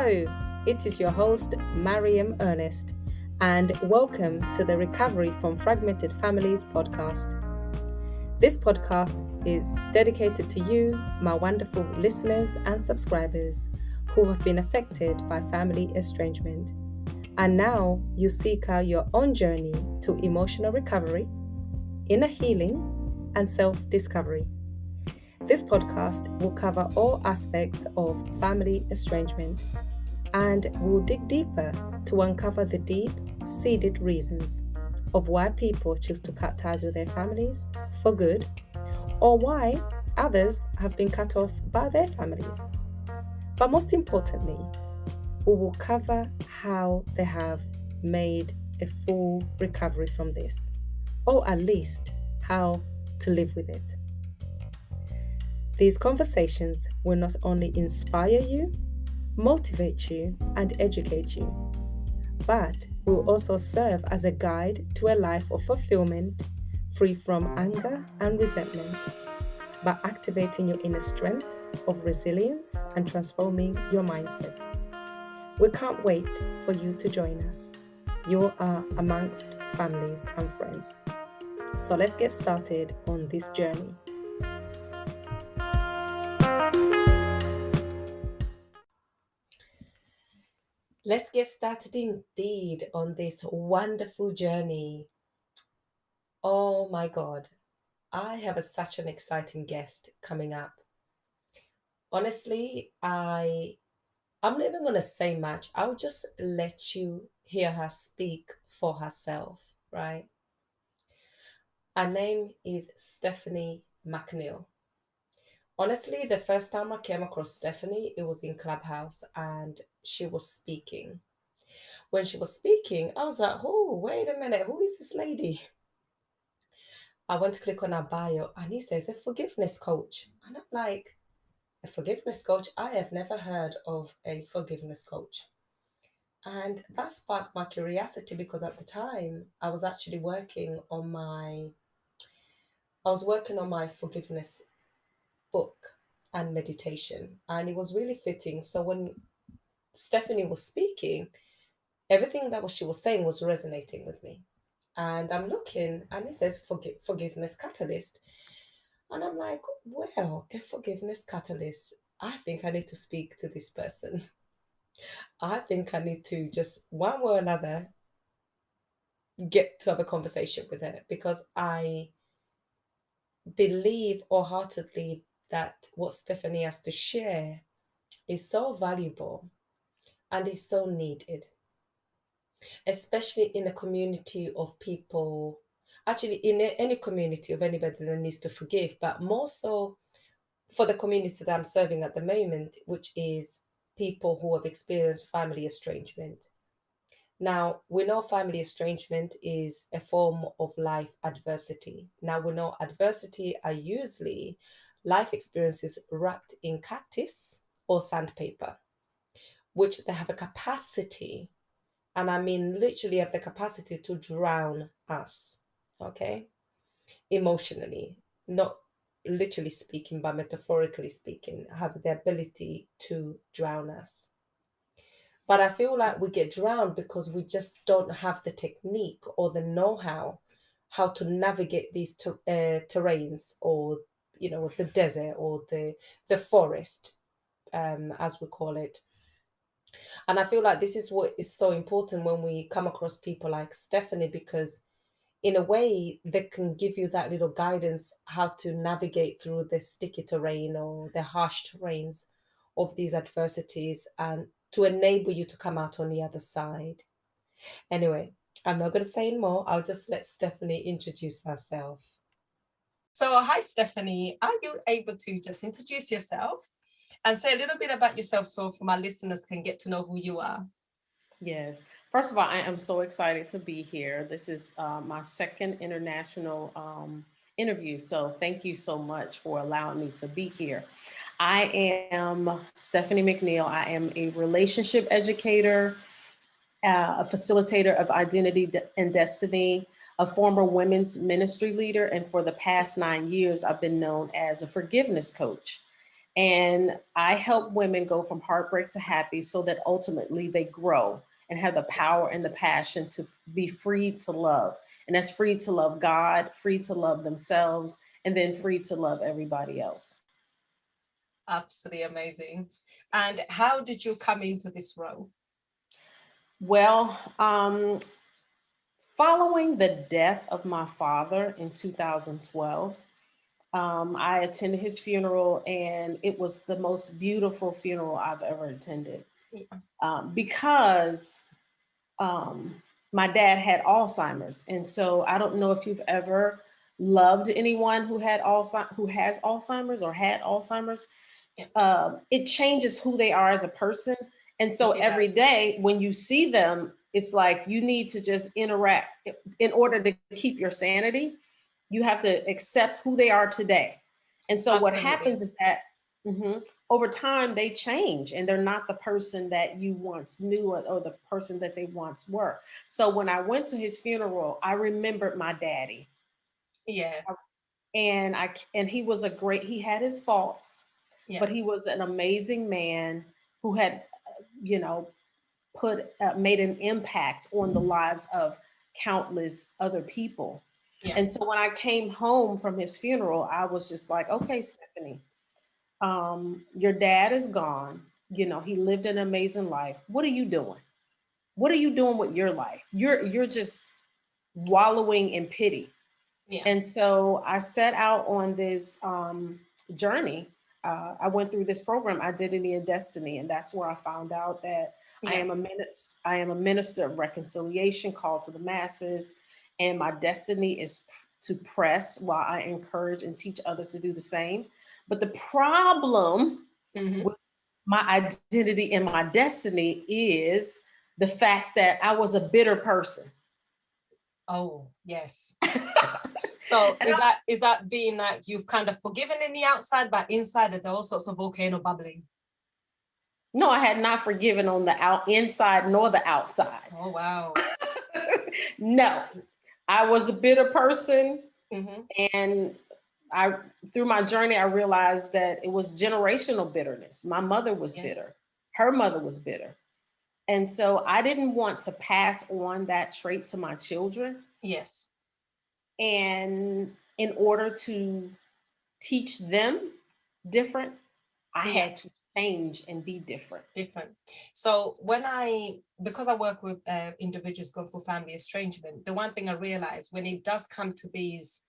Hello, it is your host, Mariam Ernest, and welcome to the Recovery from Fragmented Families podcast. This podcast is dedicated to you, my wonderful listeners and subscribers who have been affected by family estrangement. And now you seek out your own journey to emotional recovery, inner healing, and self-discovery. This podcast will cover all aspects of family estrangement and will dig deeper to uncover the deep-seated reasons of why people choose to cut ties with their families for good, or why others have been cut off by their families. But most importantly, we will cover how they have made a full recovery from this, or at least how to live with it. These conversations will not only inspire you, motivate you, and educate you, but will also serve as a guide to a life of fulfillment, free from anger and resentment, by activating your inner strength of resilience and transforming your mindset. We can't wait for you to join us. You are amongst families and friends. So let's get started on this journey. Let's get started indeed on this wonderful journey. Oh my God, I have such an exciting guest coming up. Honestly, I'm not even going to say much. I'll just let you hear her speak for herself, right? Her name is Stephine McNeal. Honestly, the first time I came across Stephanie, it was in Clubhouse and she was speaking. When she was speaking, I was like, oh, wait a minute, who is this lady? I went to click on her bio and he says, a forgiveness coach. And I'm like, a forgiveness coach? I have never heard of a forgiveness coach. And that sparked my curiosity because at the time I was actually working on my forgiveness book and meditation. And it was really fitting. So when Stephanie was speaking, everything that she was saying was resonating with me. And I'm looking and it says forgiveness catalyst. And I'm like, well, a forgiveness catalyst, I think I need to speak to this person. I think I need to just one way or another get to have a conversation with her because I believe wholeheartedly that what Stephanie has to share is so valuable and is so needed, especially in a community of people, actually in any community of anybody that needs to forgive, but more so for the community that I'm serving at the moment, which is people who have experienced family estrangement. Now, we know family estrangement is a form of life adversity. Now, we know adversity are usually life experiences wrapped in cactus or sandpaper, which they have a capacity, and I mean literally have the capacity to drown us, okay? Emotionally, not literally speaking, but metaphorically speaking, have the ability to drown us. But I feel like we get drowned because we just don't have the technique or the know-how to navigate these terrains, or the desert or the forest, as we call it. And I feel like this is what is so important when we come across people like Stephanie, because in a way they can give you that little guidance how to navigate through the sticky terrain or the harsh terrains of these adversities, and to enable you to come out on the other side. Anyway, I'm not going to say more. I'll just let Stephanie introduce herself. So, hi, Stephanie. Are you able to just introduce yourself and say a little bit about yourself so for my listeners can get to know who you are? Yes. First of all, I am so excited to be here. This is my second international interview. So thank you so much for allowing me to be here. I am Stephanie McNeal. I am a relationship educator, a facilitator of identity and destiny, a former women's ministry leader. And for the past 9 years, I've been known as a forgiveness coach. And I help women go from heartbreak to happy so that ultimately they grow and have the power and the passion to be free to love. And that's free to love God, free to love themselves, and then free to love everybody else. Absolutely amazing. And how did you come into this role? Well, following the death of my father in 2012, I attended his funeral, and it was the most beautiful funeral I've ever attended, Yeah. because um, my dad had Alzheimer's, and so I don't know if you've ever loved anyone who has Alzheimer's or had Alzheimer's. Yeah. It changes who they are as a person, and so Yes, it every does. day when you see them, it's like you need to just interact in order to keep your sanity. You have to accept who they are today, and so what happens Absolutely. is that mhm, over time they change and they're not the person that you once knew, or the person that they once were. So when I went to his funeral, I remembered my daddy, Yeah. and he was a great. He had his faults, Yeah. but he was an amazing man who had, you know, made an impact on the lives of countless other people. Yeah. And so when I came home from his funeral, I was just like, okay, Stephanie, your dad is gone. You know, he lived an amazing life. What are you doing? What are you doing with your life? You're just wallowing in pity. Yeah. And so I set out on this journey. I went through this program, Identity and Destiny, and that's where I found out that Yeah. I am a minister of reconciliation, called to the masses, and my destiny is to press while I encourage and teach others to do the same. But the problem Hmm. with my identity and my destiny is the fact that I was a bitter person. Oh, yes. So And is that being like you've kind of forgiven in the outside, but inside there's all sorts of volcano bubbling? No, I had not forgiven on the inside nor the outside. Oh, wow. No, I was a bitter person, Hmm. and I through my journey I realized that it was generational bitterness. My mother was Yes. bitter. Her mother was bitter. And so I didn't want to pass on that trait to my children. Yes. And in order to teach them different, I Yeah. had to change and be different. Different. So because I work with individuals going through family estrangement, the one thing I realize when it does come to these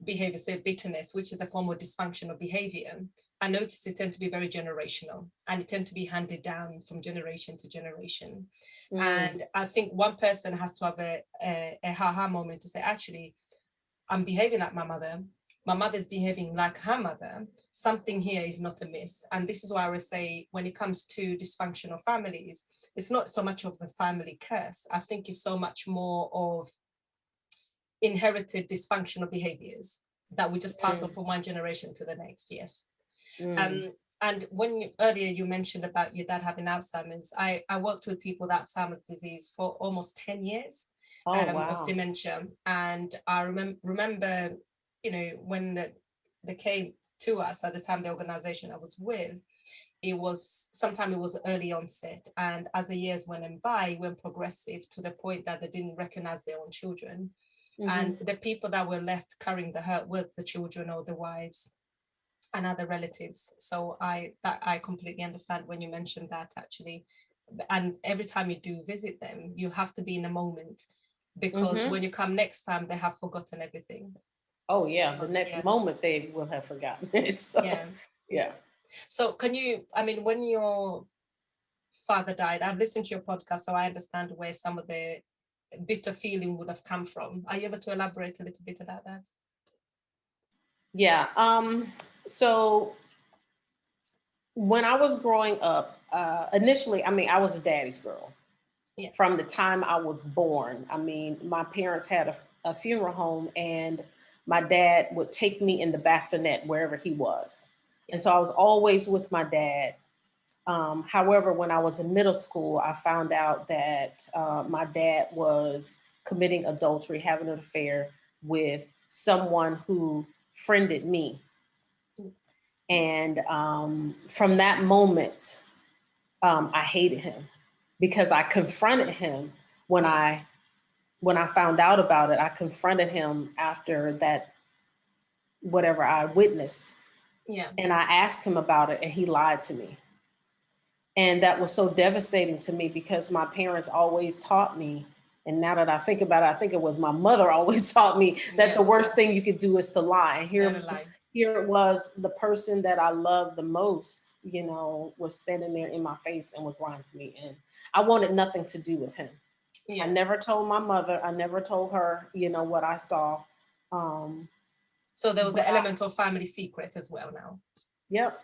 behaviors, so bitterness, which is a form of dysfunctional behavior, I notice it tend to be very generational and it tend to be handed down from generation to generation. Mm, And I think one person has to have a ha moment to say, actually, I'm behaving like my mother. My mother's behaving like her mother. Something here is not amiss. And this is why I would say, when it comes to dysfunctional families, it's not so much of a family curse. I think it's so much more of inherited dysfunctional behaviors that we just pass on mm, from one generation to the next. Yes. mm. Um, and earlier you mentioned about your dad having Alzheimer's, I worked with people with Alzheimer's disease for almost 10 years Oh, of wow. dementia. And I remember, when they came to us at the time, the organization I was with, sometimes it was early onset. And as the years went by, it went progressive to the point that they didn't recognize their own children. And Hmm. the people that were left carrying the hurt were the children or the wives and other relatives. So I completely understand when you mentioned that, actually. And every time you do visit them, you have to be in a moment, because Hmm. when you come next time, they have forgotten everything. Oh, yeah. The So next yeah. moment they will have forgotten it. So, Yeah. yeah. Yeah. So can you, I mean, when your father died, I've listened to your podcast, so I understand where some of the bitter feeling would have come from. Are you able to elaborate a little bit about that? Yeah. So when I was growing up, initially, I mean, I was a daddy's girl Yeah. from the time I was born. I mean, my parents had a funeral home, and my dad would take me in the bassinet wherever he was. And so I Yes. was always with my dad. However, when I was in middle school, I found out that my dad was committing adultery, having an affair with someone who friended me. And from that moment, I hated him because I confronted him when Yeah. I found out about it. I confronted him after that, whatever I witnessed, Yeah. and I asked him about it, and he lied to me. And that was so devastating to me because my parents always taught me. And now that I think about it, I think it was my mother always taught me that the Yeah. worst thing you could do is to lie. And Tell a lie. here it was, the person that I loved the most, you know, was standing there in my face and was lying to me. And I wanted nothing to do with him. I Yes. never told my mother. I never told her, you know, what I saw. Um, So there was but an element of family secret as well now. yep,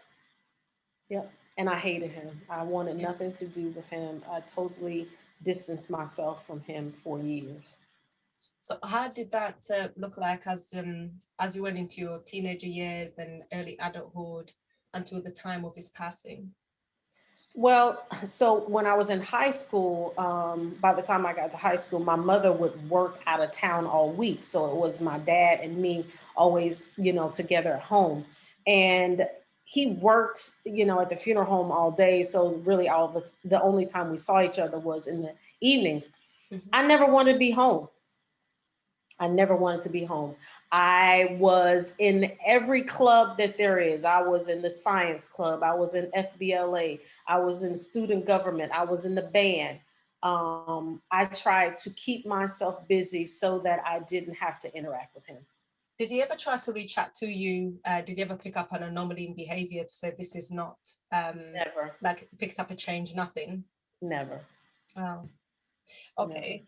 yep. And I hated him. I wanted Yeah. nothing to do with him. I totally distanced myself from him for years. So how did that look like as you went into your teenager years, then early adulthood, until the time of his passing? Well, so when I was in high school, by the time I got to high school, my mother would work out of town all week. So it was my dad and me always, you know, together at home. And he worked, you know, at the funeral home all day. So really all the only time we saw each other was in the evenings. Mhm. I never wanted to be home. I never wanted to be home. I was in every club that there is. I was in the science club. I was in FBLA. I was in student government. I was in the band. I tried to keep myself busy so that I didn't have to interact with him. Did he ever try to reach out to you? Did you ever pick up an anomaly in behavior to say this is not Never, like picked up a change? Nothing. never, Oh, never. okay.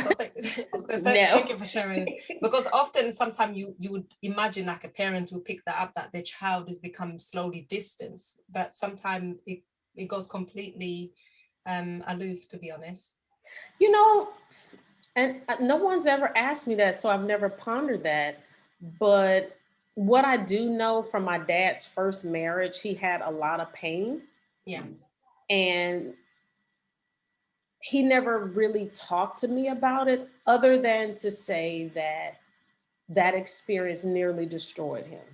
So I was gonna say thank No. you for sharing, because often sometimes you would imagine like a parent will pick that up, that their child is become slowly distant, but sometimes it goes completely aloof, to be honest. You know, and no one's ever asked me that, so I've never pondered that. But what I do know from my dad's first marriage, he had a lot of pain, Yeah. and he never really talked to me about it other than to say that that experience nearly destroyed him.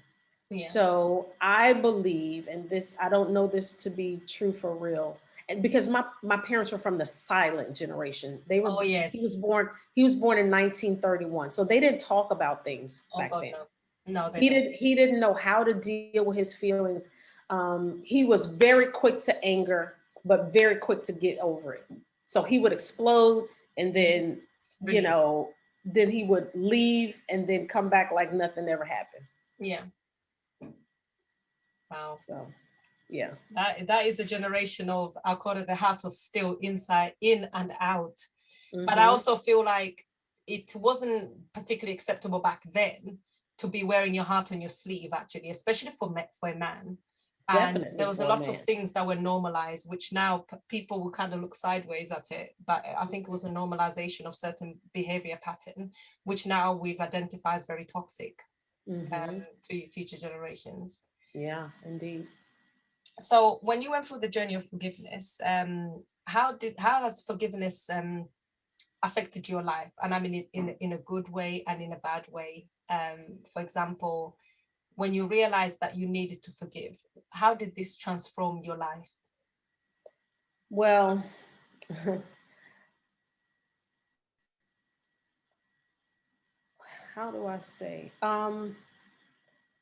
Yeah. So I believe, and this, I don't know this to be true for real, and because my parents were from the silent generation. Oh yes. He was born in 1931. So they didn't talk about things Oh back God, then. no. No, they don't. He didn't know how to deal with his feelings. He was very quick to anger, but very quick to get over it. So he would explode, and Mhm. then, you Release. know, then he would leave and then come back like nothing ever happened. Yeah. Wow. So yeah. That is a generation of, I'll call it the heart of steel, inside, in and out. But I Mm-hmm. also feel like it wasn't particularly acceptable back then to be wearing your heart on your sleeve, actually, especially for a man. And there Definitely was a for a lot of man. things that were normalized, which now people will kind of look sideways at it. But I think it was a normalization of certain behavior pattern, which now we've identified as very toxic Mm-hmm. to future generations. Yeah, indeed. So when you went through the journey of forgiveness, how has forgiveness affected your life? And I mean in a good way and in a bad way. For example, when you realized that you needed to forgive, how did this transform your life? Well, how do I say?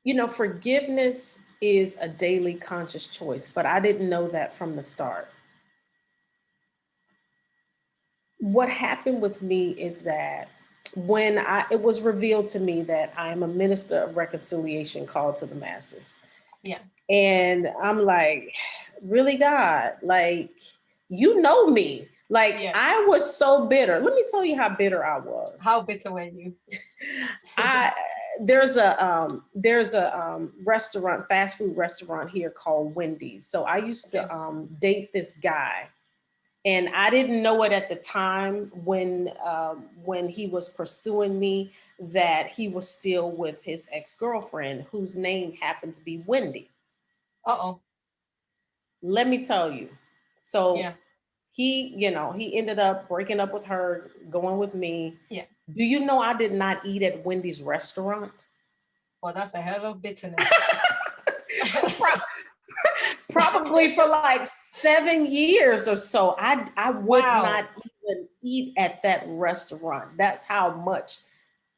You know, forgiveness is a daily conscious choice, but I didn't know that from the start. What happened with me is that when it was revealed to me that I am a minister of reconciliation called to the masses. Yeah. And I'm like, really, God? Like, you know me. Like, Yes. I was so bitter. Let me tell you how bitter I was. How bitter were you? I there's a restaurant, fast food restaurant here called Wendy's. So I used Okay. to date this guy, and I didn't know it at the time when he was pursuing me, that he was still with his ex girlfriend, whose name happened to be Wendy. Uh-oh. Let me tell you. So Yeah. he ended up breaking up with her, going with me. Yeah. Do you know I did not eat at Wendy's restaurant? Well, that's a hell of bitterness. Probably for like 7 years or so. I would Wow. not even eat at that restaurant. That's how much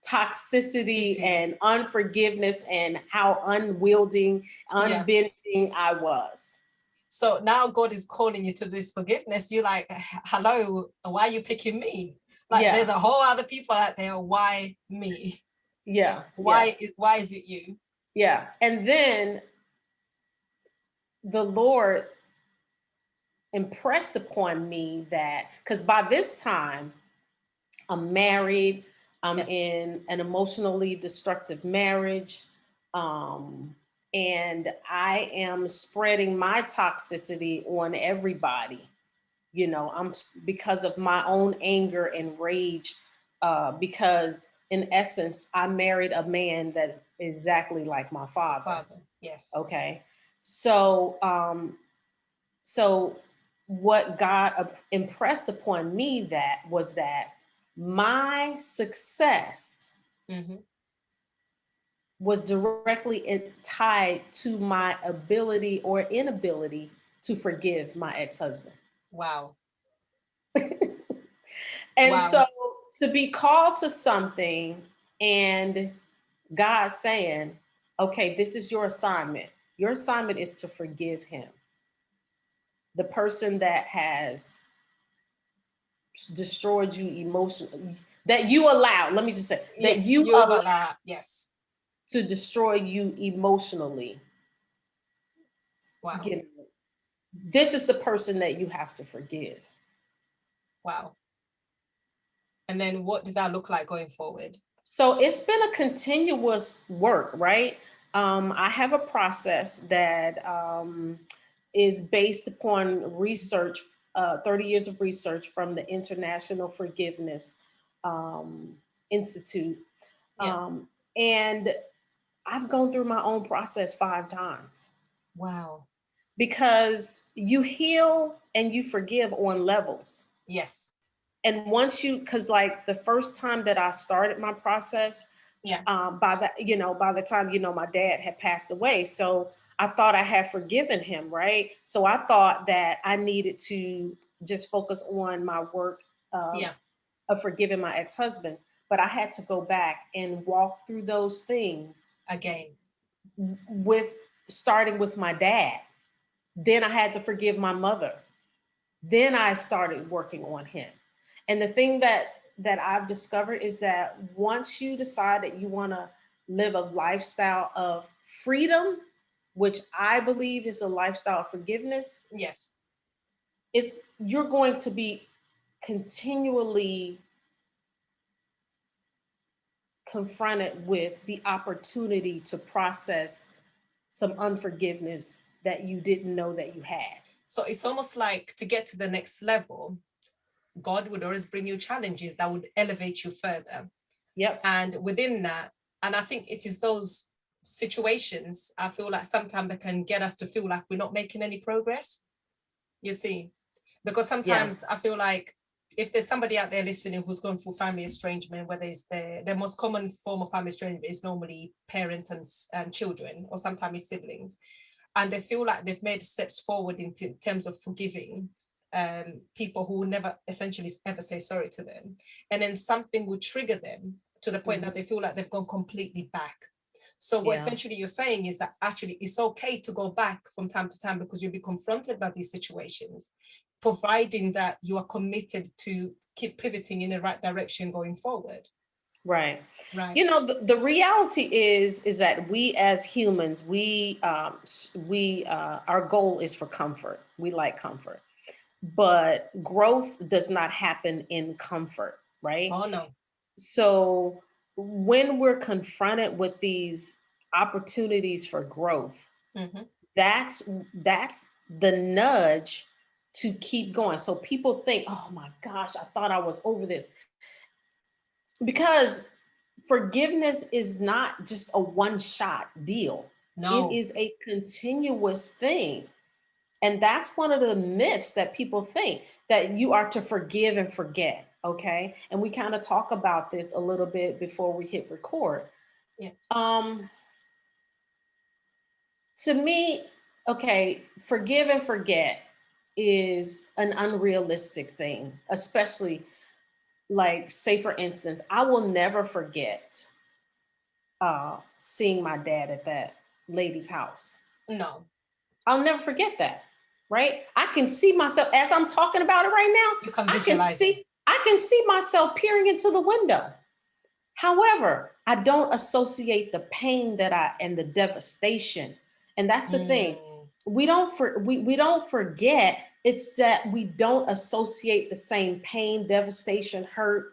toxicity City. and unforgiveness and how unwielding, Yeah. unbending I was. So now God is calling you to this forgiveness. You're like, hello, why are you picking me? Like there's Yeah, a whole other people out there. Why me? yeah, yeah, Why is it you? yeah. And then the Lord impressed upon me that, because by this time I'm married, I'm Yes. in an emotionally destructive marriage, um, and I am spreading my toxicity on everybody. You know, because of my own anger and rage, because in essence, I married a man that's exactly like my Your father. father. Yes. Okay, so so what God impressed upon me that was that my success Mm-hmm. was directly tied to my ability or inability to forgive my ex-husband. Wow. And so Wow. to be called to something and God saying, okay, this is your assignment. Your assignment is to forgive him, the person that has destroyed you emotionally, that you allowed, let me just say, that Yes, you you've allowed got that. Yes. to destroy you emotionally. Wow. You know, this is the person that you have to forgive. Wow. And then what did that look like going forward? So it's been a continuous work, right? I have a process that is based upon research, 30 years of research from the International Forgiveness um, Institute. Yeah. And I've gone through my own process 5 times Wow. because you heal and you forgive on levels. Yes. And once you, because like the first time that I started my process, Yeah. by the time, my dad had passed away. So I thought I had forgiven him, right? So I thought that I needed to just focus on my work um, Yeah. of forgiving my ex-husband. But I had to go back and walk through those things Again. with starting with my dad. Then I had to forgive my mother. Then I started working on him. And the thing that I've discovered is that once you decide that you want to live a lifestyle of freedom, which I believe is a lifestyle of forgiveness, Yes. is you're going to be continually confronted with the opportunity to process some unforgiveness that you didn't know that you had. So it's almost like to get to the next level, God would always bring you challenges that would elevate you further. Yep. And within that, and I think it is those situations, I feel like sometimes they can get us to feel like we're not making any progress, you see. Because Yeah. sometimes I feel like if there's somebody out there listening who's going through family estrangement, whether it's the most common form of family estrangement is normally parents and children, or sometimes siblings, and they feel like they've made steps forward in terms of forgiving people who never essentially ever say sorry to them, and then something will trigger them to the point Mhm. that they feel like they've gone completely back. So what Yeah. essentially you're saying is that actually it's okay to go back from time to time because you'll be confronted by these situations, providing that you are committed to keep pivoting in the right direction going forward. Right. Right. The reality is that we as humans, our goal is for comfort. We like comfort, Yes. but growth does not happen in comfort, right? Oh no. So when we're confronted with these opportunities for growth, Mm-hmm. that's the nudge to keep going. So people think, oh my gosh, I thought I was over this. Because forgiveness is not just a one shot deal, it No. is a continuous thing. And that's one of the myths that people think, that you are to forgive and forget. Okay. And we kind of talk about this a little bit before we hit record. Yeah. Um, To me, okay, forgive and forget is an unrealistic thing, especially like, say for instance, I will never forget seeing my dad at that lady's house. No, I'll never forget that. Right? I can see myself as I'm talking about it right you now. can visualize it. I can see myself peering into the window. However, I don't associate the pain that I and the devastation. And that's the thing. Mm, We don't forget. It's that we don't associate the same pain, devastation, hurt,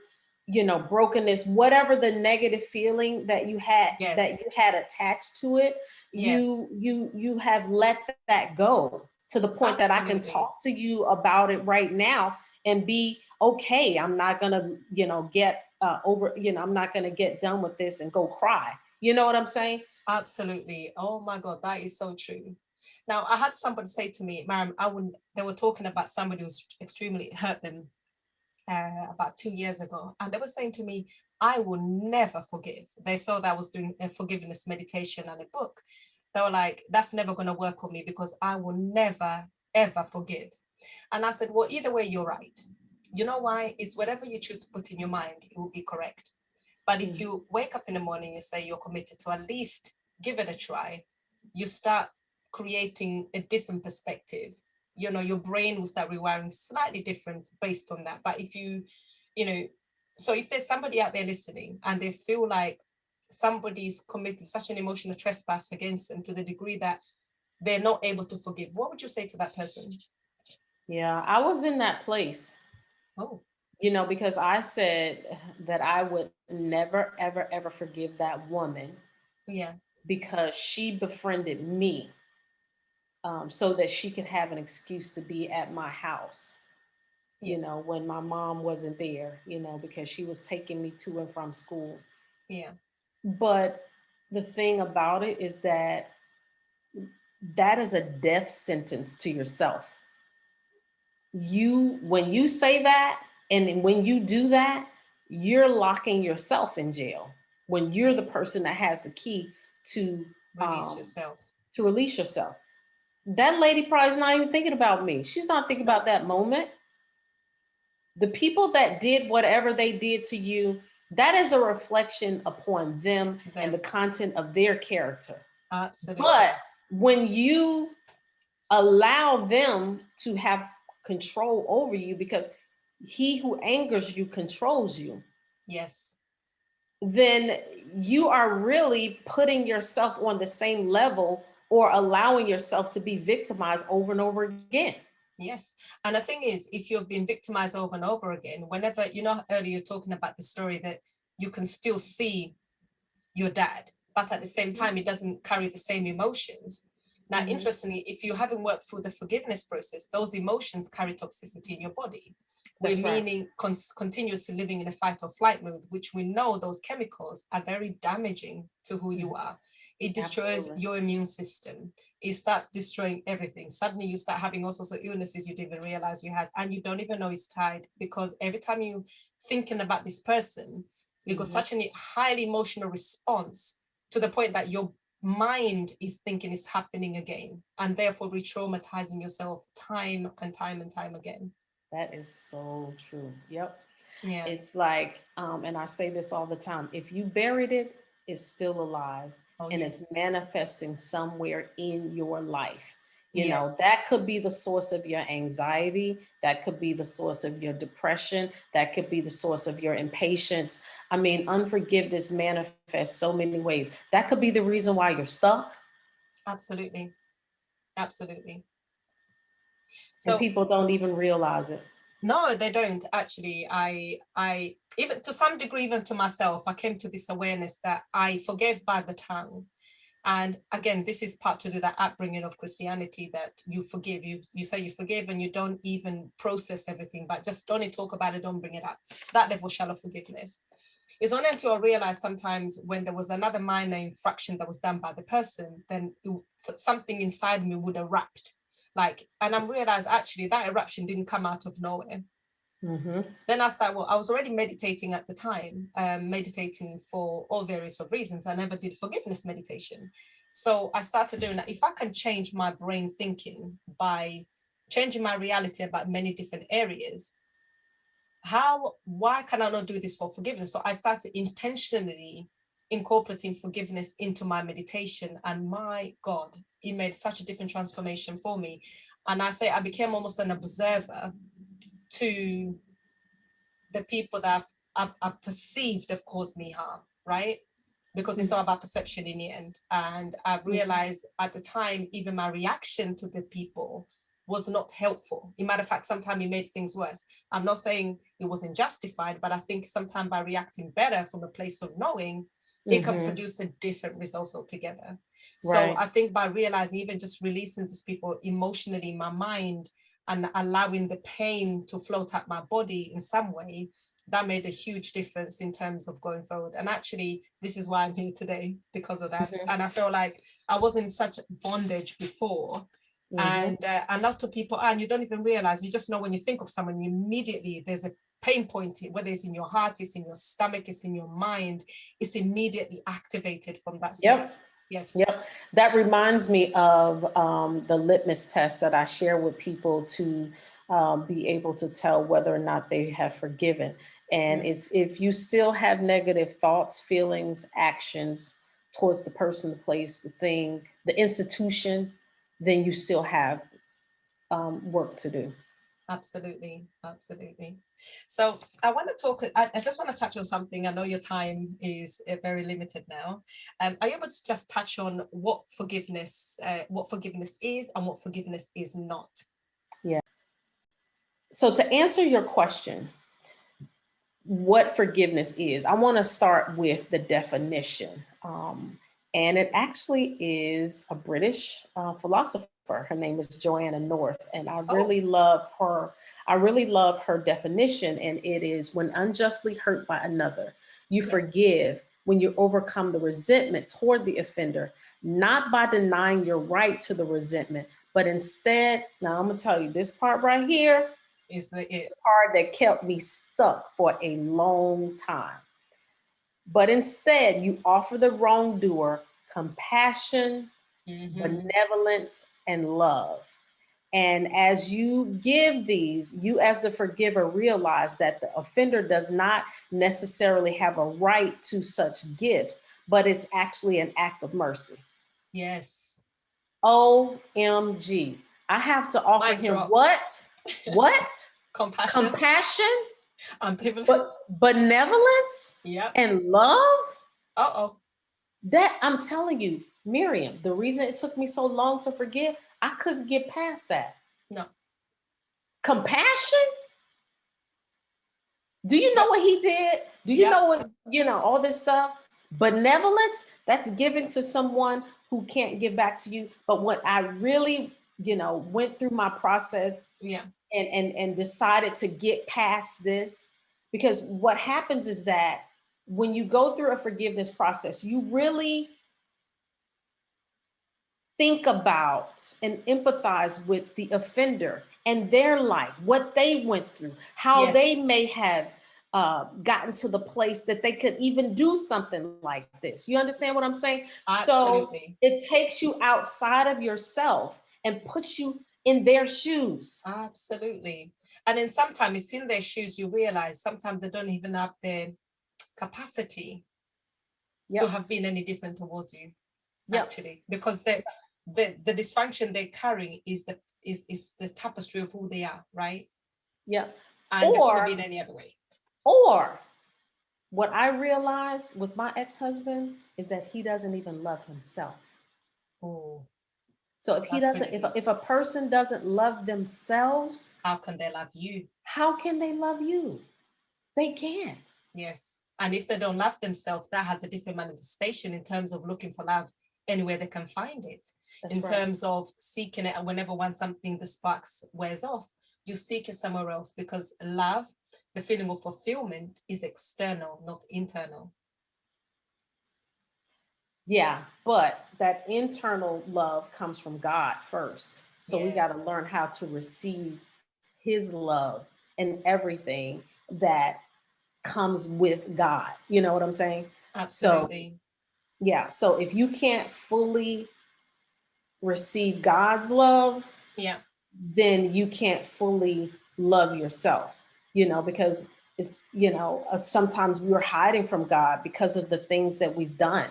brokenness, whatever the negative feeling that yes, you had attached to it, yes, you have let that go to the point that I can talk absolutely. to you about it right now and be okay. I'm not gonna, get over, I'm not gonna get done with this and go cry. You know what I'm saying? Absolutely. Oh my God, that is so true. Now, I had somebody say to me, Ma'am, I wouldn't, they were talking about somebody who's extremely hurt them about 2 years ago. And they were saying to me, I will never forgive. They saw that I was doing a forgiveness meditation and a book. They were like, that's never going to work on me because I will never, ever forgive. And I said, well, either way, you're right. You know why? It's whatever you choose to put in your mind, it will be correct. But if Mm. you wake up in the morning and say you're committed to at least give it a try, you start creating a different perspective. You know, your brain will start rewiring slightly different based on that. But if you know, so if there's somebody out there listening and they feel like somebody's committed such an emotional trespass against them to the degree that they're not able to forgive, what would you say to that person? Yeah, I was in that place, Oh, because I said that I would never, ever, ever forgive that woman yeah, because she befriended me, so that she could have an excuse to be at my house, yes, when my mom wasn't there, because she was taking me to and from school. yeah, But the thing about it is that that is a death sentence to yourself. When you say that and when you do that, you're locking yourself in jail when you're the yes. person that has the key to Release um, yourself. release yourself. That lady probably is not even thinking about me. She's not thinking about No, that moment. The people that did whatever they did to you, that is a reflection upon them and the them. content of their character. But Absolutely. when you allow them to have control over you, because he who angers you controls you, Yes. then you are really putting yourself on the same level or allowing yourself to be victimized over and over again. Yes. And the thing is, if you've been victimized over and over again, whenever, earlier you're talking about the story that you can still see your dad, but at the same time, it doesn't carry the same emotions. Now, Mm-hmm. interestingly, if you haven't worked through the forgiveness process, those emotions carry toxicity in your body. We're That's right. meaning continuously living in a fight or flight mode, which we know those chemicals are very damaging to who you are. It destroys Absolutely. your immune system. It starts destroying everything. Suddenly you start having all sorts of illnesses you didn't even realize you had, and you don't even know it's tied, because every time you thinking about this person, you got Mm-hmm. such a highly emotional response to the point that your mind is thinking it's happening again, and therefore re-traumatizing yourself time and time and time again. That is so true. Yep. Yeah. It's like, and I say this all the time, if you buried it, it's still alive Oh, and it's yes. manifesting somewhere in your life. Yes. That could be the source of your anxiety. That could be the source of your depression. That could be the source of your impatience. I mean, unforgiveness manifests so many ways. That could be the reason why you're stuck, Absolutely. Absolutely. and So people don't even realize it. no, they don't actually. I even to some degree, even to myself, I came to this awareness that I forgave by the tongue. And again, this is part to do that upbringing of Christianity, that you forgive, you say you forgive and you don't even process everything, but just don't talk about it, don't bring it up. That level shallow forgiveness. It's only until I realized sometimes when there was another minor infraction that was done by the person, then something inside me would erupt. Like, and I realized actually that eruption didn't come out of nowhere. Mm-hmm. Then I started, well, I was already meditating at the time, meditating for all various of reasons. I never did forgiveness meditation. So I started doing that. If I can change my brain thinking by changing my reality about many different areas, why can I not do this for forgiveness? So I started intentionally incorporating forgiveness into my meditation, and my God, it made such a different transformation for me. And I say I became almost an observer to the people that are perceived have caused me harm, right? Because it's all about perception in the end. And I've realized at the time, even my reaction to the people was not helpful. In matter of fact, sometimes it made things worse. I'm not saying it wasn't justified, but I think sometimes by reacting better from a place of knowing, it can produce a different result altogether. So I think by realizing, even just releasing these people emotionally in my mind and allowing the pain to float out my body in some way, that made a huge difference in terms of going forward. And actually, this is why I'm here today, because of that. And I feel like I was in such bondage before. And a lot of people, and you don't even realize, you just know when you think of someone, immediately there's a pain point, whether it's in your heart, it's in your stomach, it's in your mind, it's immediately activated from that state. Yes. Yep. That reminds me of the litmus test that I share with people to be able to tell whether or not they have forgiven. And it's if you still have negative thoughts, feelings, actions towards the person, the place, the thing, the institution, then you still have work to do. Absolutely. Absolutely. So I want to talk, I just want to touch on something. I know your time is very limited now. Are you able to just touch on what forgiveness is and what forgiveness is not? Yeah. So to answer your question, what forgiveness is, I want to start with the definition. And it actually is a British philosopher. Her name is Joanna North, and I really love her. I really love her definition, and it is when unjustly hurt by another, you forgive when you overcome the resentment toward the offender, not by denying your right to the resentment, but instead, now I'm gonna tell you this part right here is the part that kept me stuck for a long time. But instead, you offer the wrongdoer compassion, benevolence, and love. And as you give these, you as the forgiver realize that the offender does not necessarily have a right to such gifts, but it's actually an act of mercy. Yes. OMG. I have to offer him what? What? Compassion, benevolence, and love. That I'm telling you, Miriam, the reason it took me so long to forgive, I couldn't get past that. No. Compassion? Do you know what he did? Do you know what, all this stuff? Benevolence, that's giving to someone who can't give back to you. But what I really, went through my process and decided to get past this, because what happens is that when you go through a forgiveness process, you really think about and empathize with the offender and their life, what they went through, how they may have gotten to the place that they could even do something like this. You understand what I'm saying? Absolutely. So it takes you outside of yourself and puts you in their shoes. Absolutely. And then sometimes it's in their shoes, you realize sometimes they don't even have the capacity to have been any different towards you, actually, because the dysfunction they're carrying is the tapestry of who they are, right? Yeah. And it could have been any other way. Or what I realized with my ex-husband is that he doesn't even love himself. Oh. So if he doesn't, if a person doesn't love themselves, how can they love you? How can they love you? They can't. Yes. And if they don't love themselves, that has a different manifestation in terms of looking for love anywhere they can find it. That's in terms of seeking it, and whenever something, the sparks wears off, you seek it somewhere else, because love, the feeling of fulfillment, is external, not internal. Yeah, but that internal love comes from God first. So we got to learn how to receive his love and everything that comes with God. You know what I'm saying? Absolutely. Yeah. So if you can't fully receive God's love, Yeah. then you can't fully love yourself, because it's, sometimes we're hiding from God because of the things that we've done,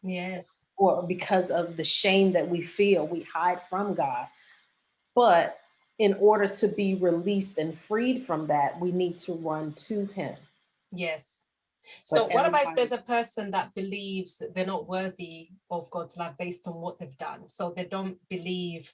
Yes. or because of the shame that we feel, we hide from God. But in order to be released and freed from that, we need to run to Him. Yes. But So, what about if everybody, there's a person that believes that they're not worthy of God's love based on what they've done? So, they don't believe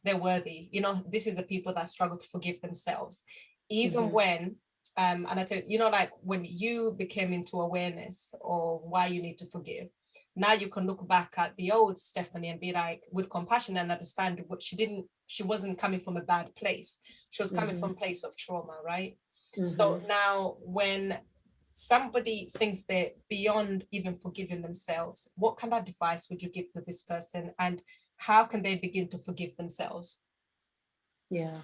they're worthy. This is the people that struggle to forgive themselves, even hmm when, and I tell you, like when you became into awareness of why you need to forgive, now you can look back at the old Stephanie and be like, with compassion and understand what she wasn't coming from a bad place. She was coming hmm from a place of trauma, right? So hmm now when somebody thinks they're beyond even forgiving themselves, what kind of advice would you give to this person, and how can they begin to forgive themselves? yeah.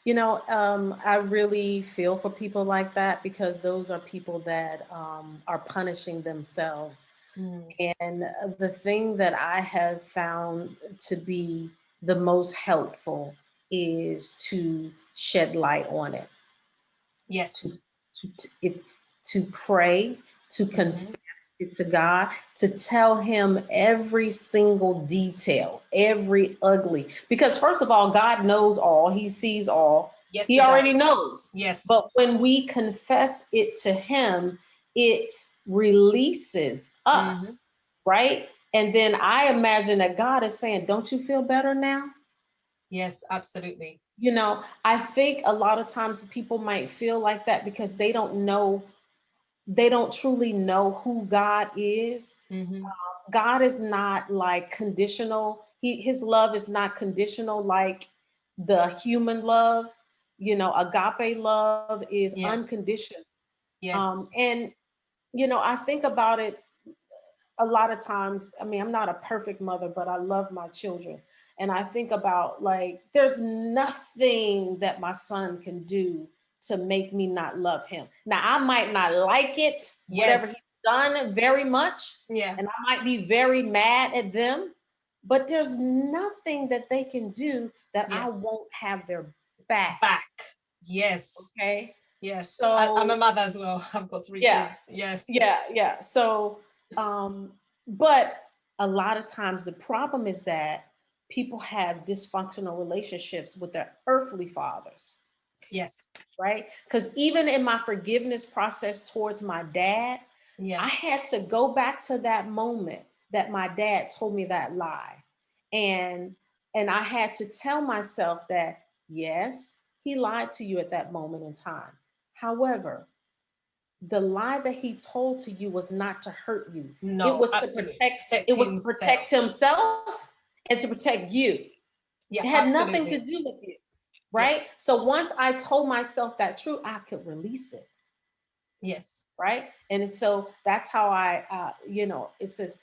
I really feel for people like that, because those are people that are punishing themselves. Mm. And the thing that I have found to be the most helpful is to shed light on it, to Yes. if to pray, to confess Mm-hmm. it to God, to tell Him every single detail, every ugly. Because first of all, God knows all; He sees all. Yes, He he already does. knows. Yes. But when we confess it to Him, it releases Mm-hmm. us, right? And then I imagine that God is saying, "Don't you feel better now?" Yes, absolutely. I think a lot of times people might feel like that because they don't truly know who God is. Mm-hmm. God is not like conditional. His love is not conditional like the human love. Agape love is Yes. unconditional. Yes. And I think about it a lot of times. I mean, I'm not a perfect mother, but I love my children. And I think about, like, there's nothing that my son can do to make me not love him. Now, I might not like it, whatever he's Yes. done, very much, Yeah. and I might be very mad at them, but there's nothing that they can do that I Yes. won't have their back. Back. Yes. Okay. Yes. I'm a So, mother as well. I've got three yeah, kids. Yes. yeah. So, um, but a lot of times the problem is that people have dysfunctional relationships with their earthly fathers, Yes. right? Because even in my forgiveness process towards my dad, Yeah. I had to go back to that moment that my dad told me that lie. And I had to tell myself that yes, he lied to you at that moment in time. However, the lie that he told to you was not to hurt you. It No, was to absolutely. protect, Protect himself. himself and to protect you. It Yeah, had nothing to absolutely. do with you, right? Yes. So once I told myself that truth, I could release it, Yes. right? And so that's how it says,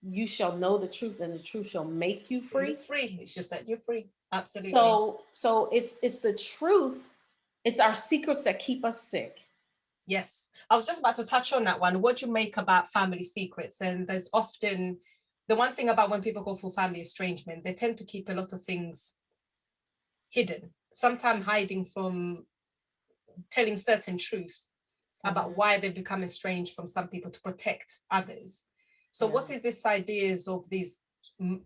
"You shall know the truth, and the truth shall make you You're free." free. It's just that you're free. Absolutely. So it's the truth. It's our secrets that keep us sick. Yes. I was just about to touch on that one. What do you make about family secrets? And there's often the one thing about when people go through family estrangement, they tend to keep a lot of things hidden, sometimes hiding from telling certain truths about Mhm. why they've become estranged from some people to protect others. So, Yeah. what is this ideas of these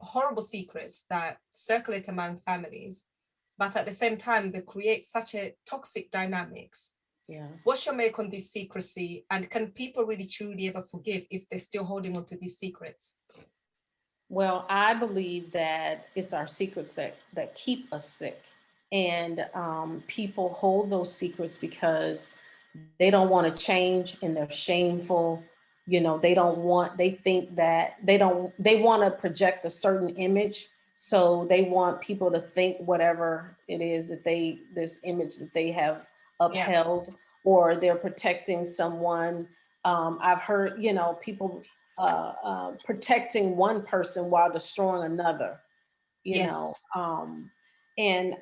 horrible secrets that circulate among families, but at the same time they create such a toxic dynamics? Yeah. What's your make on this secrecy, and can people really truly ever forgive if they're still holding on to these secrets? Well, I believe that it's our secrets that keep us sick, and people hold those secrets because they don't want to change, and they're shameful. They don't want. They think that they don't. They want to project a certain image, so they want people to think whatever it is that this image that they have Yeah. upheld, or they're protecting someone. I've heard, people protecting one person while destroying another, you know, Yes. um, and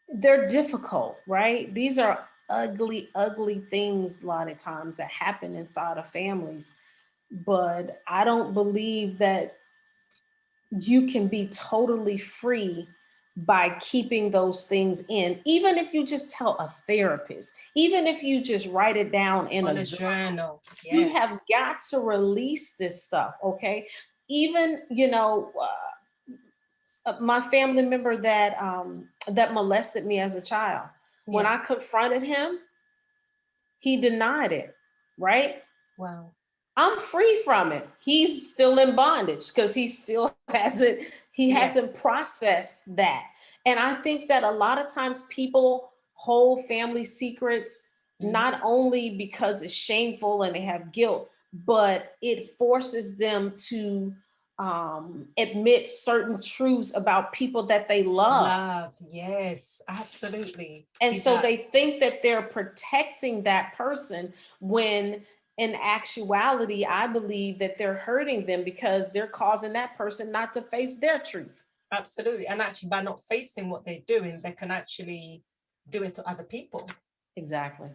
they're difficult, right? These are ugly, ugly things a lot of times that happen inside of families. but I don't believe that you can be totally free by keeping those things in, even if you just tell a therapist, even if you just write it down in On a a journal. journal. You have Yes. got to release this stuff, okay? Even, my family member that molested me as a child, when I Yes. confronted him, he denied it, right? Wow. I'm free from it. He's still in bondage because he Yes. hasn't processed that. And I think that a lot of times people hold family secrets Mm-hmm. not only because it's shameful and they have guilt, but it forces them to admit certain truths about people that they love. Love. Yes, absolutely. And It so they does. think that they're protecting that person when in actuality, I believe that they're hurting them because they're causing that person not to face their truth. Absolutely. And actually, by not facing what they're doing, they can actually do it to other people. Exactly.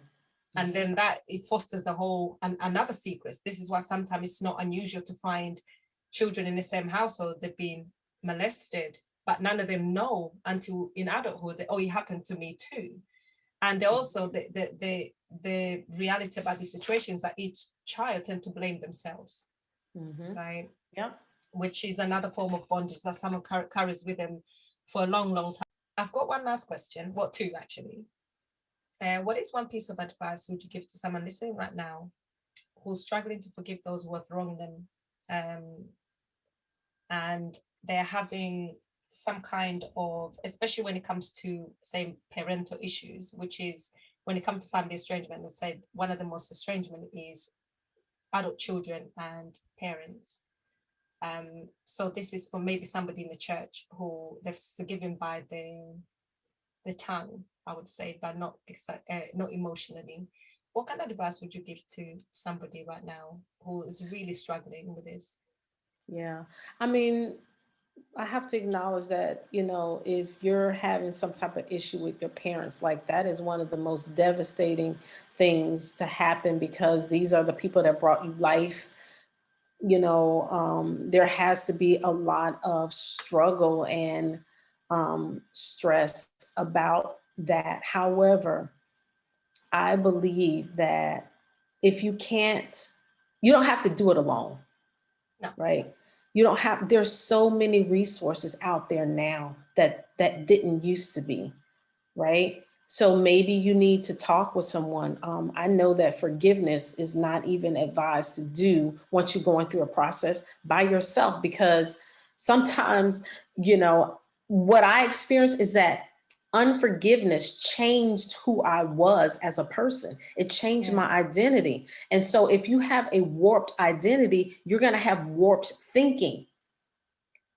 And then that it fosters the whole and another secrets. This is why sometimes it's not unusual to find children in the same household, they've been molested, but none of them know until in adulthood that, oh, it happened to me too. And also the reality about these situations that each child tend to blame themselves, Mm-hmm. right? Yep. Which is another form of bondage that someone carries with them for a long, long time. I've got one last question, well, two actually. What is one piece of advice would you give to someone listening right now who's struggling to forgive those who have wronged them, um, and they're having some kind of, especially when it comes to, say, parental issues, which is when it comes to family estrangement, let's say one of the most estrangement is adult children and parents. So this is for maybe somebody in the church who they've forgiven by the tongue, I would say, but not emotionally. What kind of advice would you give to somebody right now who is really struggling with this? Yeah. I mean, I have to acknowledge that, if you're having some type of issue with your parents, like that is one of the most devastating things to happen because these are the people that brought you life. There has to be a lot of struggle and stress about that. However, I believe that if you don't have to do it alone, No. right? You don't have, there's so many resources out there now that didn't used to be, right? So maybe you need to talk with someone. I know that forgiveness is not even advised to do once you're going through a process by yourself, because sometimes, you know, what I experienced is that unforgiveness changed who I was as a person. It changed my Yes, identity. And so if you have a warped identity, you're going to have warped thinking.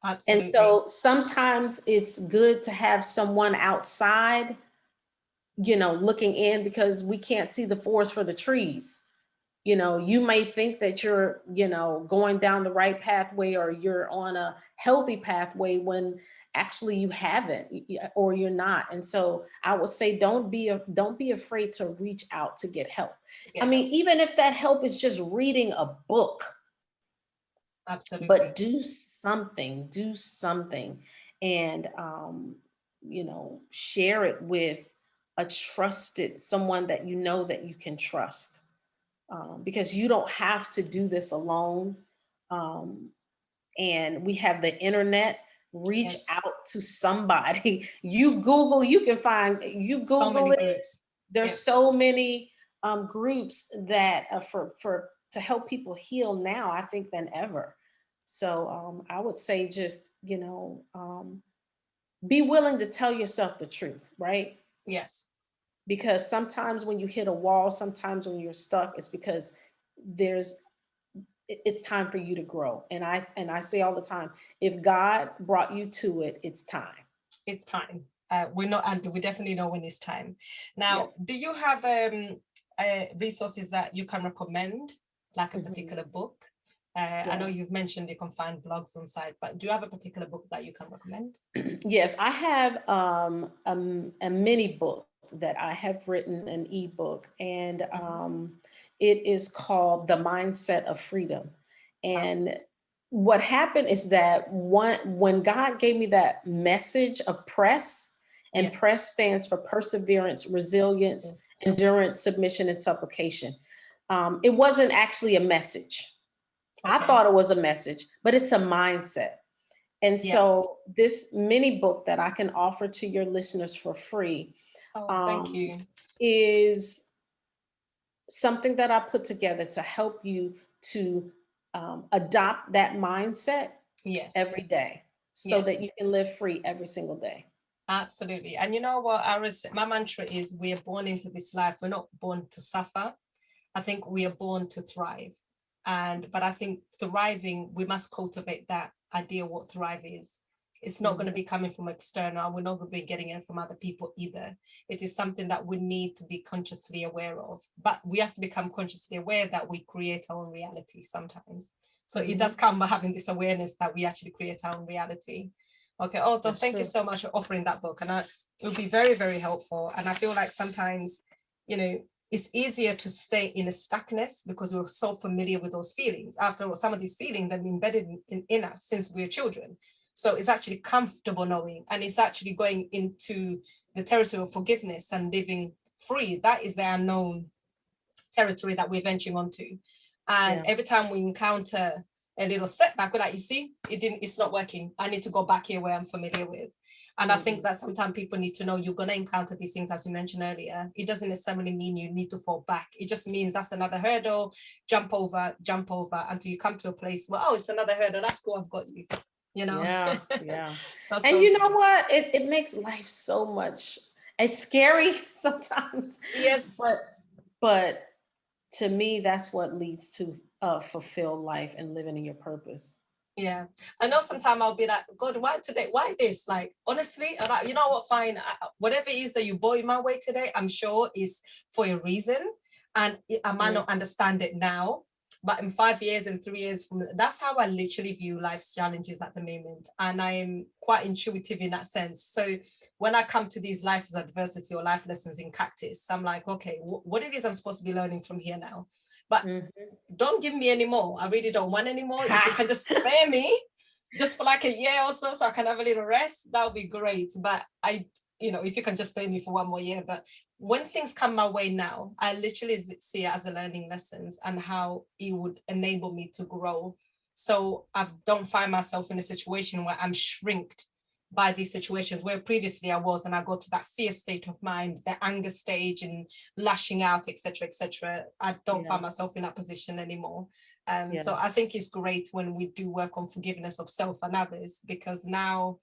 And absolutely. so sometimes it's good to have someone outside, looking in, because we can't see the forest for the trees. You may think that you're, going down the right pathway or you're on a healthy pathway when actually you haven't, or you're not. And so I would say don't be afraid to reach out to get help. To I get mean, help. even if that help is just reading a book, but Absolutely. do something and share it with a trusted someone that that you can trust, because you don't have to do this alone. um, and we have the internet. Reach Yes. out to somebody. You So Google many it. groups. There's Yes. so many groups that for to help people heal now, I think, than ever. So I would say just be willing to tell yourself the truth, right? Yes. Because sometimes when you hit a wall, sometimes when you're stuck, it's because there's it's time for you to grow. And I say all the time, if God brought you to it, it's time. It's time. We're not, and we definitely know when it's time. Yeah. Now, do you have resources that you can recommend, like a Mhm. particular book? I know Yeah. you've mentioned you can find blogs on site, but do you have a particular book that you can recommend? Yes, I have a mini book that I have written, an ebook, and Mhm. it is called The Mindset of Freedom. And what happened is that when God gave me that message of press, and Yes. press stands for perseverance, resilience, Yes. endurance, submission, and supplication. It wasn't actually a message. I Okay. thought it was a message, but it's a mindset. And Yeah. so this mini book that I can offer to your listeners for free Oh, thank um, you. is something that I put together to help you to adopt that mindset Yes. every day so that Yes. you can live free every single day. Absolutely. And you know what? My mantra is we are born into this life. We're not born to suffer. I think we are born to thrive. But I think thriving, we must cultivate that idea what thrive is. It's not going to Mhm. be coming from external. We're not going to be getting it from other people either. It is something that we need to be consciously aware of. But we have to become consciously aware that we create our own reality sometimes. So it does come by having this awareness that we actually create our own reality. Okay, Otto, That's thank you true. so much for offering that book. And it will be very, very helpful. And I feel like sometimes, it's easier to stay in a stuckness because we're so familiar with those feelings. After all, some of these feelings have been embedded in us since we were children. So it's actually comfortable knowing, and it's actually going into the territory of forgiveness and living free. That is the unknown territory that we're venturing onto. And every time we encounter a little setback, we're like, you see, it's not working. I need to go back here where I'm familiar with. And I think that sometimes people need to know you're going to encounter these things, as you mentioned earlier. It doesn't necessarily mean you need to fall back. It just means that's another hurdle. Jump over until you come to a place where, oh, it's another hurdle. That's cool. I've got you. Yeah, yeah. So, And you know what? It makes life so much, it's scary sometimes, yes. but to me, that's what leads to a fulfilled life and living in your purpose. Yeah, I know sometimes I'll be like, God, why today? Why this? Like, honestly, I'm like, you know what, fine. Whatever it is that you brought in my way today, I'm sure is for a reason. And I might not understand it now, but in 5 years and 3 years from that's how I literally view life's challenges at the moment. And I'm quite intuitive in that sense. So when I come to these life's adversity or life lessons in practice, I'm like, okay, what it is I'm supposed to be learning from here now. But don't give me any more. I really don't want any more. If you can just spare me just for like a year or so I can have a little rest, that would be great. But if you can just spare me for one more year. But when things come my way now, I literally see it as a learning lessons and how it would enable me to grow. So I don't find myself in a situation where I'm shrinked by these situations where previously I was, and I go to that fear state of mind, the anger stage and lashing out, etc., etc. I don't find myself in that position anymore. So I think it's great when we do work on forgiveness of self and others, because now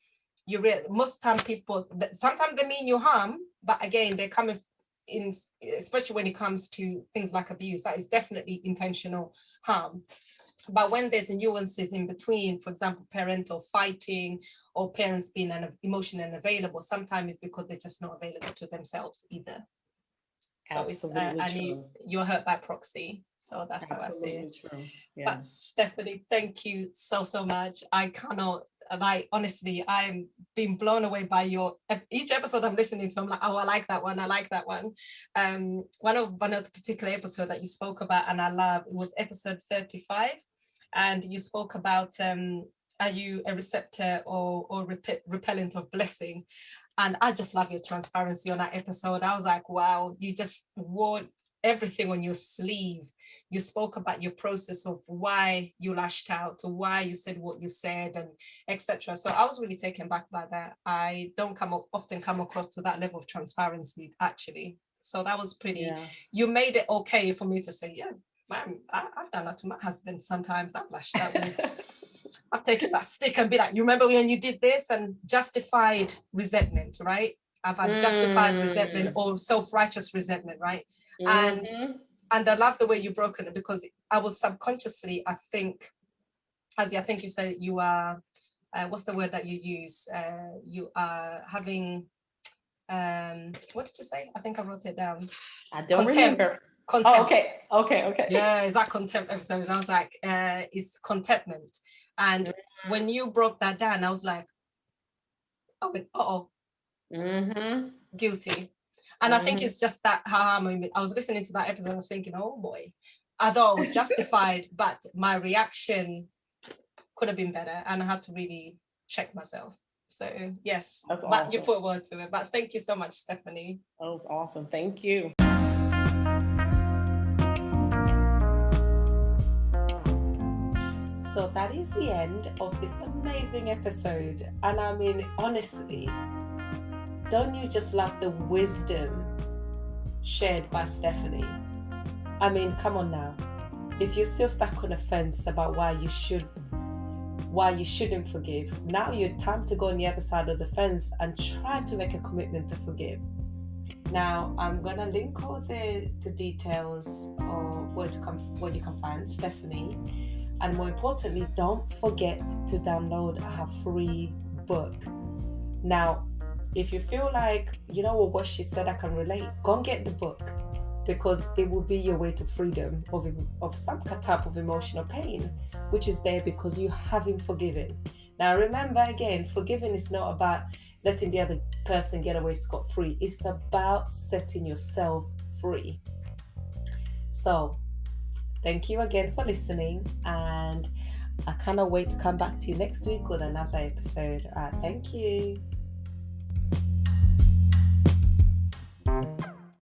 most time people, sometimes they mean you harm, but again, they're coming in, especially when it comes to things like abuse, that is definitely intentional harm. But when there's nuances in between, for example, parental fighting or parents being emotionally unavailable, sometimes it's because they're just not available to themselves either. So Absolutely it's true. you're hurt by proxy. So that's how I see it. True. Yeah. But Stephanie, thank you so much. I cannot. Like, honestly, I'm being blown away by each episode I'm listening to. I'm like, oh, I like that one. I like that one. One of the particular episode that you spoke about, and I love, it was episode 35, and you spoke about are you a receptor or repellent of blessing? And I just love your transparency on that episode. I was like, wow, you just wore everything on your sleeve. You spoke about your process of why you lashed out, or why you said what you said, and etc. So I was really taken back by that. I don't often come across to that level of transparency, actually. So that was pretty. You made it okay for me to say, yeah, man, I've done that to my husband sometimes. I've lashed out. I've taken that stick and be like, you remember when you did this? And justified resentment, right? I've had justified resentment or self-righteous resentment, right? And I love the way you broke it, because I was subconsciously, I think you said, you are, what's the word that you use? You are having, what did you say? I think I wrote it down. I don't remember. Contempt. Oh, okay. Yeah, is that contempt episode? And I was like, it's contentment. And when you broke that down, I was like, oh, guilty. And I think it's just that I was listening to that episode, I was thinking, oh boy, I thought I was justified, but my reaction could have been better, and I had to really check myself. So yes, That's but you awesome. put a word to it. But thank you so much, Stephanie. That was awesome. Thank you. So that is the end of this amazing episode. And I mean, honestly, don't you just love the wisdom shared by Stephanie? I mean, come on now. If you're still stuck on a fence about why you shouldn't forgive, now you're time to go on the other side of the fence and try to make a commitment to forgive. Now, I'm gonna link all the details of where you can find Stephanie, and more importantly, don't forget to download her free book. Now, if you feel like, you know what she said, I can relate, go and get the book, because it will be your way to freedom of some type of emotional pain, which is there because you haven't forgiven. Now, remember again, forgiving is not about letting the other person get away scot-free. It's about setting yourself free. So, thank you again for listening, and I cannot wait to come back to you next week with another episode. Thank you.